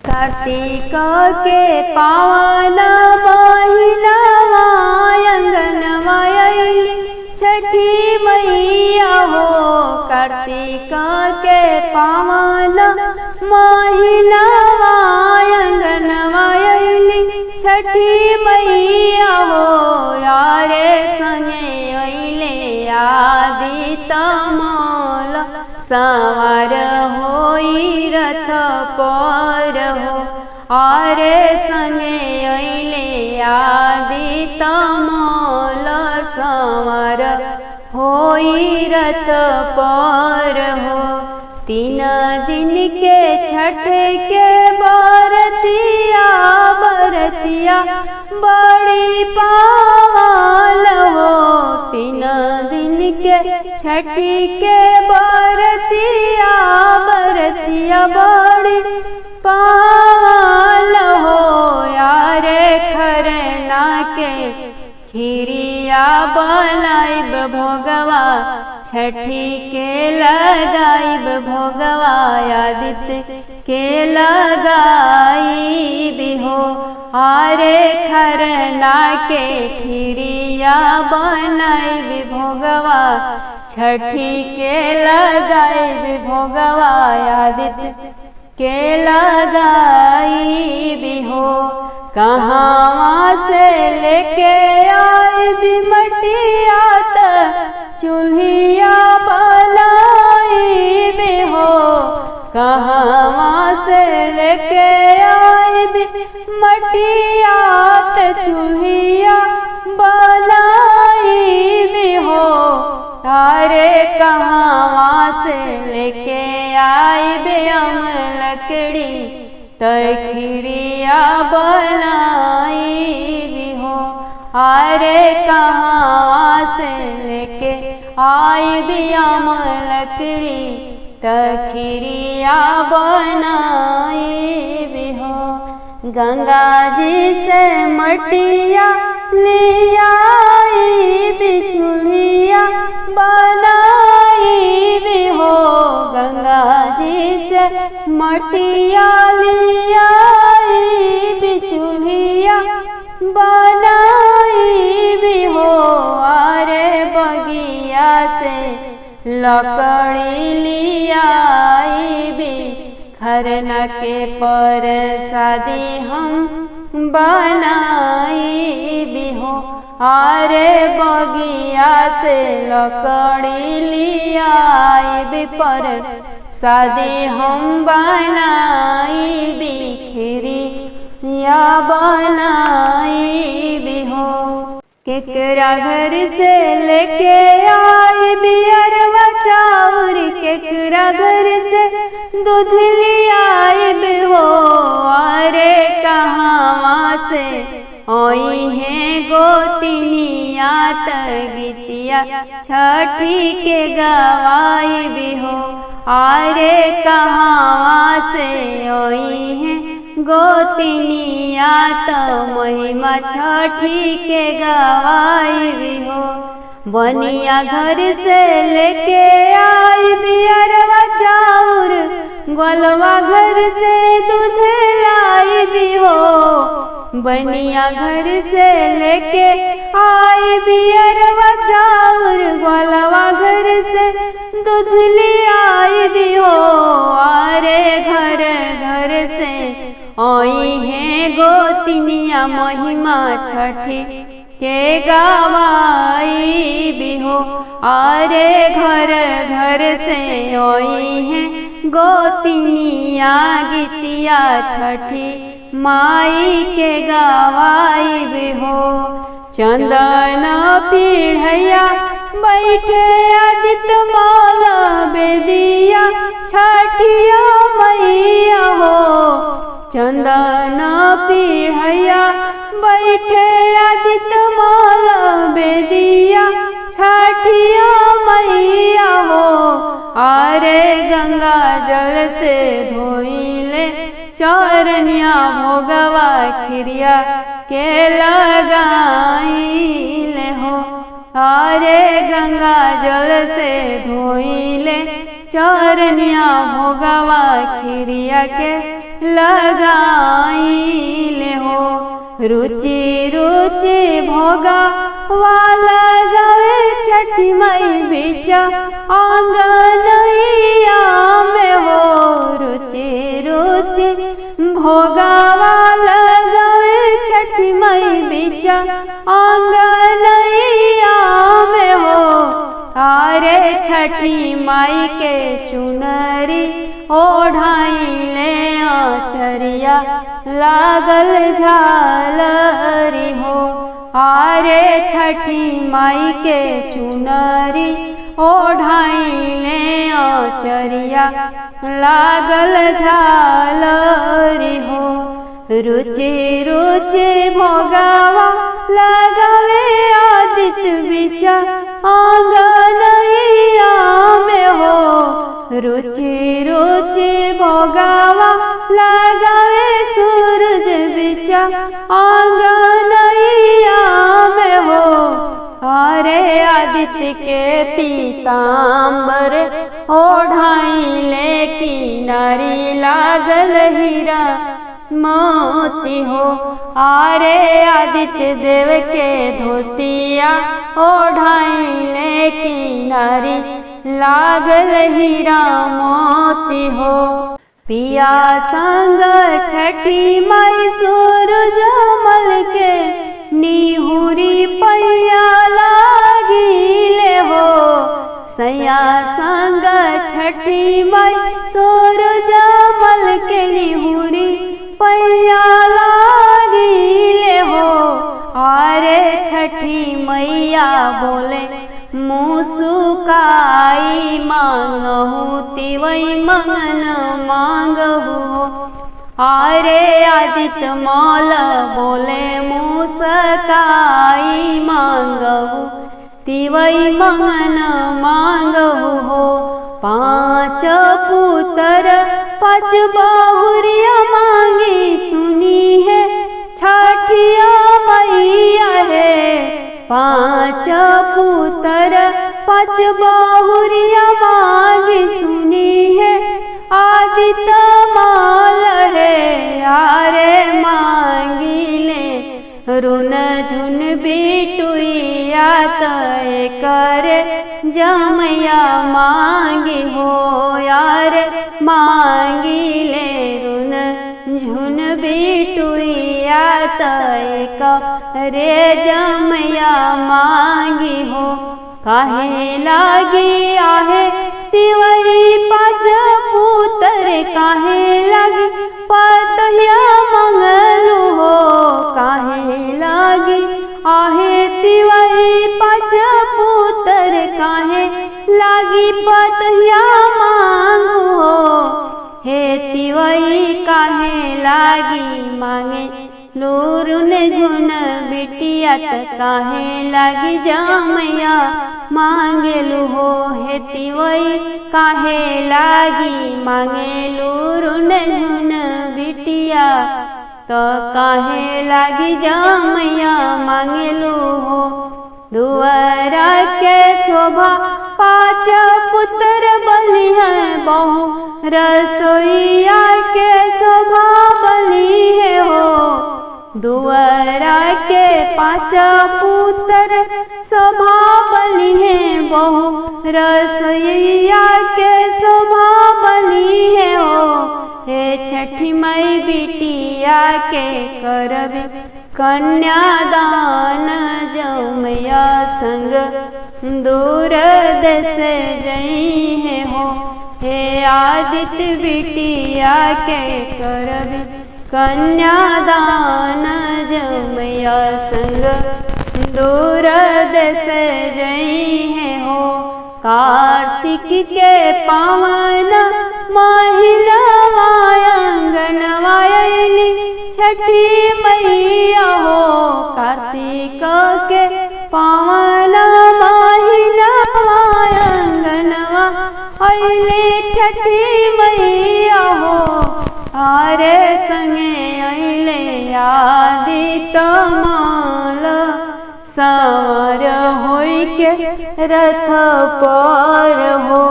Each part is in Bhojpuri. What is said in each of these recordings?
कार्तिक के पावन महिनावा अंगनवा अइली छठी मैया हो। कार्तिक के पावन महिनावा अंगनवा अइली छठी मैया हो। यारे संगे अइले आदित्य मल सवार होई रथ पर हो। आरे संगे अइले आदित्य मल सवार होई रथ पर हो। 3 दिन के छठ के बरतिया बरतिया बड़ी पावन हो। 3 दिन के छठ के बरतिया बरतिया बड़ी पावन हो। यारे खरना के खीरिया बनाइब भोगवा छठी के लगाइब भोगवा आदित्य के लगाइब हो। आरे खरना के खीरिया बनाइब भोगवा छठी के लगाइब भोगवा आदित्य के लगाइब हो। कहाँ से लेके आइब मटिया त चूल्हिया बनाइब हो। कहाँ से लेके आइब मटिया त चूल्हिया बनाइब हो। तारे कहाँ से लेके आइब लकड़ी तखिरिया बनाइब हो। आरे कहाँ से लेके आइब लकड़ी तखिरिया बनाइब हो। गंगा जी से मटिया लियाइब चूल्हिया बनाइब हो। गंगा जी से मटिया लियाइब चूल्हिया बनाइब हो। आरे बगिया से लकड़ी लियाइब खरना के प्रसादी हम बनाइब हो। आरे बगिया से लकड़ी लियाइब प्रसादी हम बनाइब खीरिया बनाइब हो। केकरा घर से लेके आइब अरवा चाउर केकरा घर से दूध लियाइब हो। अरे कहाँ से आई है गोतिनिया त गीतिया छठी के गवाइब हो। आरे कहाँ से आई है गोतिनिया त महिमा छठी के गवाइब हो। बनिया घर से लेके आइब अरवा चाउर गोलवा घर से दूध लाइब हो। बनिया घर से लेके आइब अरवा चाउर गोलवा घर से दूध लियाइब हो। आरे घर घर से आई है गोतिनिया महिमा छठी के गवाइब हो। आरे घर घर से आई है गोतिनिया गीतिया छठी माई के गवाइब हो। चंदन पीढ़ैया बैठे आदित्य मल बेदिया छठिया मैया हो। चंदन पीढ़ैया बैठे आदित्य मल बेदिया छठिया मैया हो। आरे गंगा जल से धोइले चरनिया भोगवा खिरिया के लगाइले हो। आरे गंगा जल से धोइले चरनिया भोगवा खिरिया के लगाइले हो। रुचि रुचि भोगा वाला गावे छठी माई बीच आंगनैया में हो। रुचि रुचि भोगा वाला गावे छठी माई बीच आंगनैया में हो। अरे छठी माई के चुनरी ओढ़ाइले आचरिया लागल झालरी हो। अरे छठी माई के चुनरी ओढ़ाइले आचरिया लागल झालरी हो। रुचि रुचि भोगावा लगावे आदित्य बीच आंगनैया में हो। रुचि रुचि भोगावा लगावे सूरज बीच आंगनैया में हो। अरे आदित्य के पीताम्बर ओढ़ाइले किनारी लागल हीरा मोती हो। अरे आदित्य देव के धोतिया ओढ़ाइले किनारी लागल हीरा मोती हो। पिया संग छठी माई सूरज मल के निहुरी पैया लागिले हो। सैया संग छठी माई सूरज मल के निहुरी पैया लागिले हो। अरे छठी मैया बोले मुसुकाई मांगहु तिवई मंगन मांगहु हो। अरे आदित्य मौल बोले मुसकाई मांगहु तिवई मंगन मांगहु हो। 5 पुत्र 5 बहुरिया मांगी सुनी है छठिया मैया है। 5 पुत्र 5 बहुरिया मांगी सुनी है आदित्य माल है। यारे मांगिले रुन झुन बिटुइया तय करे जमैया मांगी हो। यार मांगिले रुन झुन बिटुइया तय करे जमैया मांगी हो। काहे लागी आहे तिवई 5 पुत्र काहे लागी पतहिया मंगलू हो। काहे लागी आहे तिवई 5 पुत्र काहे लागी पतहिया मांगू हो। हे तिवई काहे लागी मांगे लूरुन झुन बिटिया त काहे लागी जमैया मांगेलू हो। हे तिवई काहे लागी मांगे लूरुन झुन बिटिया त काहे लागी जमैया मांगेलू हो। दुआरा के शोभा 5 पुत्र बलि है बहु रसोईया के शोभा बलि है हो। दुआरा के 5 पुत्र शोभा बलि है बहु रसोईया के शोभा बलि है हो। हे छठी माई बिटिया के करबी कन्यादान जमैया संग दूर देश जई है हो। हे आदित्य बिटिया के करबी कन्यादान जमैया संग दूर देश जई है हो। कार्तिक के पावन महिला आंगन वायली छठी मैया हो। कार्तिक के पावन महिला आंगन वायली छठी मैया हो। आरे संगे अइले आदित्य माल सवार होई के रथ पर हो।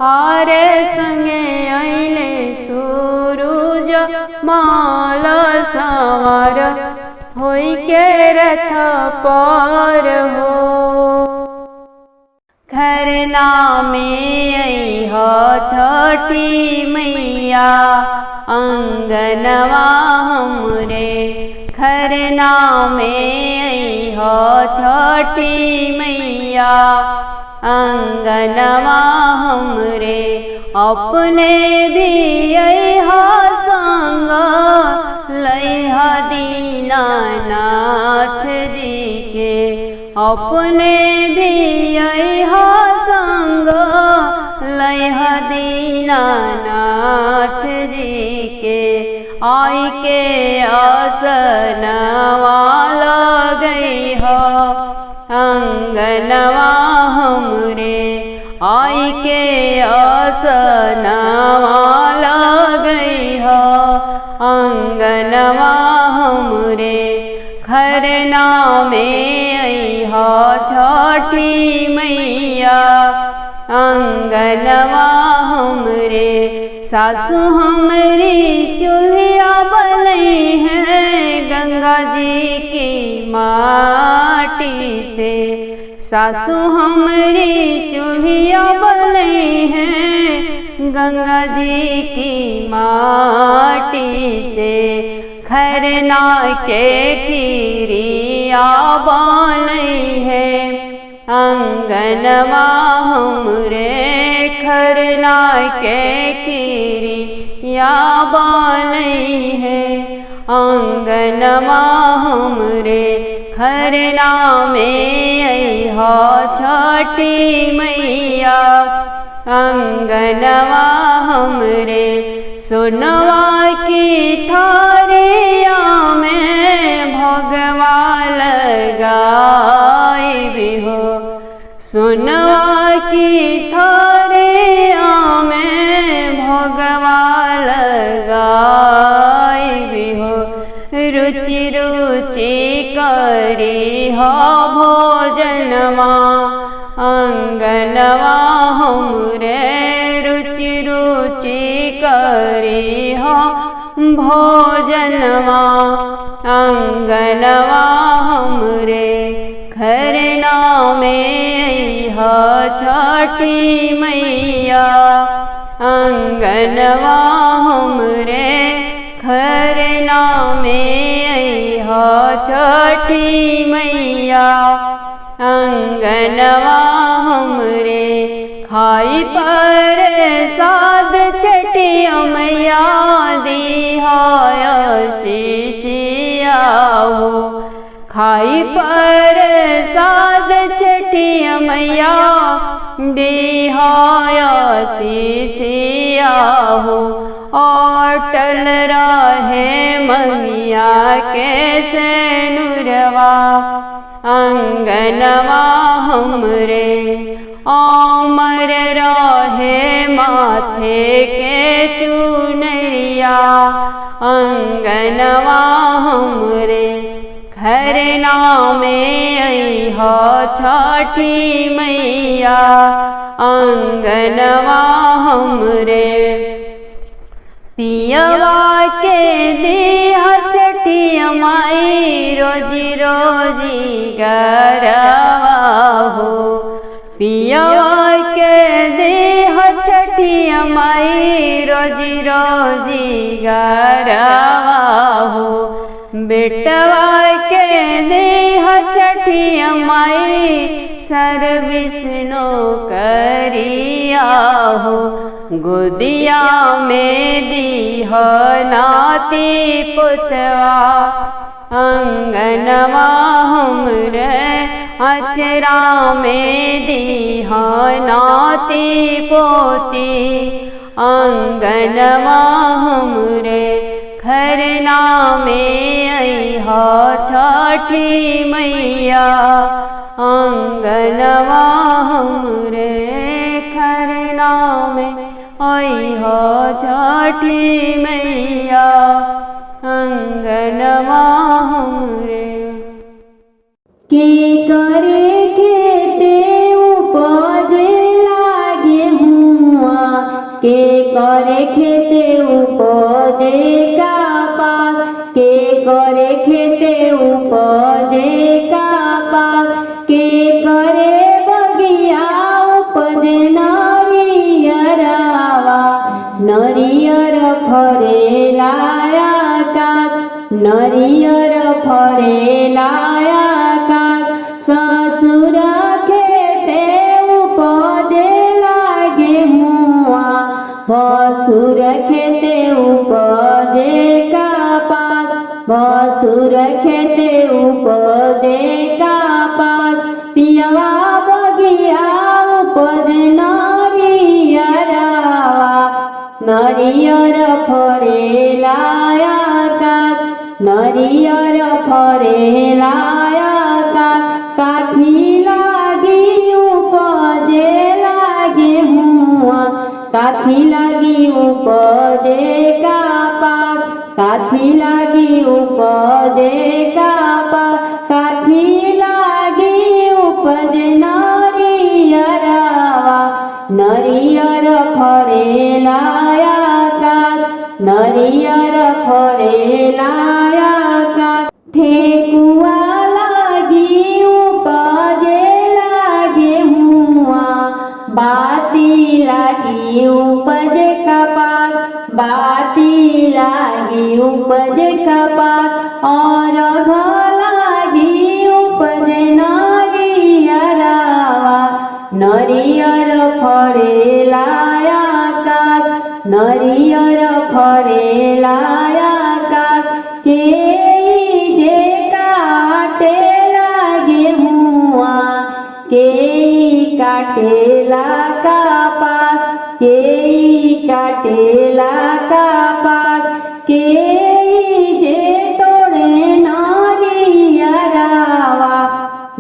आरे संगे अइले सूरज सूरज माल संवर होई के रथ पर हो। खरना में अइह छठी मैया अंगनवा हमरे। खरना में अइह छठी मैया अंगनवा हमरे। अपने भी अइह संग लइह दीनानाथ जी के। अपने भी अइह संग लइह दीनानाथ जी के। आई के आसनवा लगइह अंगनवा हमरे। आई के आसनवा लगइह अंगनवा हमरे। खरना में अइह छठी मैया अंगनवा हमरे। सासु हमरी चूल्हा बनई है गंगा जी की माटी से। सासु हमरी चूल्हा बनई है गंगा जी की माटी से। खरना के खीरिया बनई है अंगनवा हमरे। खरना के खीरिया बनई है अंगनवा हमरे। खरना में अइह छठी मैया अंगनवा हमरे। सोनवा की थारिया में भोगवा लगाई हो। सोनवा की थारिया में भोगवा लगाई हो। रुचि रुचि करी हो भोजनवा अंगनवा हमरे। रुचि रुचि करी हो भोजनवा अंगनवा हमरे। खरना में अइह छठी मैया अंगनवा हमरे। खरना में अइह छठी मैया अंगनवा हमरे। खाई पर साद छठिया मैया दीहा शीशिया हो। खाई पर साद छठिया मैया दीहा शीशिया हो। अटल रहे मैया के सेनुरवा अंगनवा हमरे। अमर रहे माथे के चुनरिया अंगनवा हमरे। खरना में अइह छठी मैया अंगनवा हमरे। पियवा के देह छठिया माई रोजी रोजी गरवा हो। पियवा के देह छठिया माई रोजी रोजी गरवा हो। बेटवा के देह छठिया माई सर्विसनो करिया हो। गोदिया में दीह नाती पुतवा अंगनवा हमरे। अचरा में दीह नाती पोती अंगनवा हमरे। खरना में अइह छठी मैया अंगनवा हमरे। खरना में अइह छठी मैया अंगनवा हमरे। के करे खेते उपजे लागे हुआ। के करे खेते उपजे करे खेते उपजे कपास, के करे बगिया उपजे नरियरवा, नरियर फरेला आकाश, नरियर फरेला आकाश। ससुर खेते उपजेला गेहुआ, भसुर खेते उपजे कपास, भसुर खेते उपजे कपास। पियवा बगिया उपजे नरियरवा, नरियर फरेला आकाश, नरियर फरेला आकाश। काठी लागी उपजेला गेहुआ, काठी लागी उपजे कपास, काठी लागी उपजे कपास। काठी लागी उपजे नरियरवा, नरियर फरेला आकाश, नरियर फरेला आकाश। ठेकुआ लागी उपजेला गेहुआ, बाती लागी उपजे कपास, बाती लागी उपजे कपास। और लागी उपजे नरियरवा, नरियर फरेला आकाश, नरियर फरेला आकाश। के जे काटेला गेहुआ, के काटेला कपास, के काटेला कपास। के जे तोड़े नरियरवा,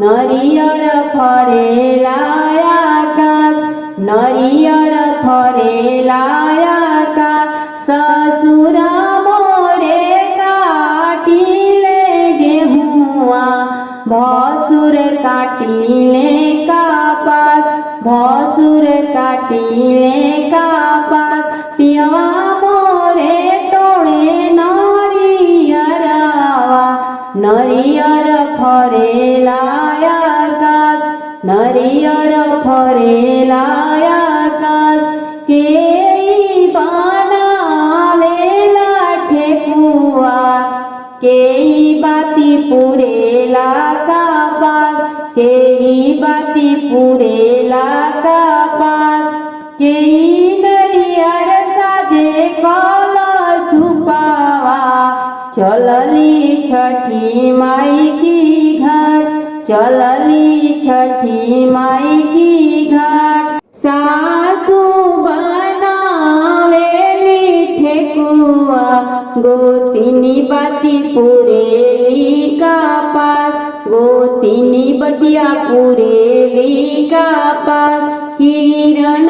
नरियर फरेला आकाश, नरियर फरेला आकाश। ससुर मोरे काटिले गेहुआ, भसुर काटिले कपास, भसुर काटिले कपास। पियवा मोरे तोड़े नरियरवा, नरियर फरेला आकाश, नरियर फरेला आकाश। के बनावेला ठेकुआ, के बाती पुरेला कपास, के बाती पुरेला कपास। के नरियर साजे कलशुपावा, चलली छठी माई की घाट, चलली छठी माई की घाट। सासू बनावेली ठेकुआ, गोतिनी बाती पुरेली कपास, गोतिनी बतिया पुरेली कपास। किरण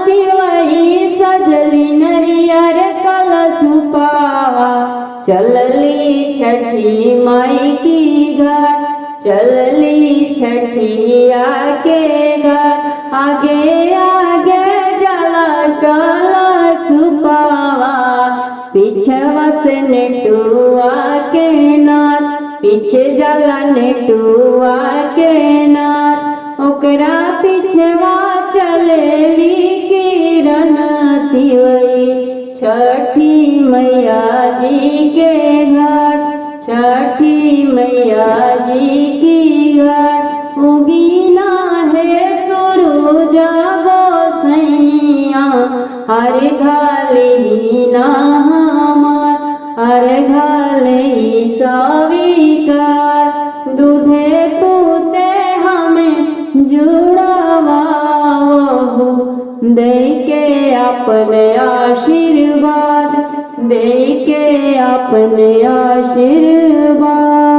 तिवई सजली नरियर कलशुपावा, चलली छठी माई की घाट, चलली छठिया के घाट। आगे आगे जला कलशुपावा, पीछवा से नेटुआ के नाथ, पीछे जला नेटुआ के नाथ। ओकरा पीछवा चलेली किरण तिवई, छठी मैया जी के घाट, छठी मैया जी की घाट। उगीना है सूरज गोसैया, हर घाली ना हमार, हर घाली सविकार। दूधे पूते हमें जुड़वाओ, दे के अपने आशीर्वाद, दे के अपने आशीर्वाद।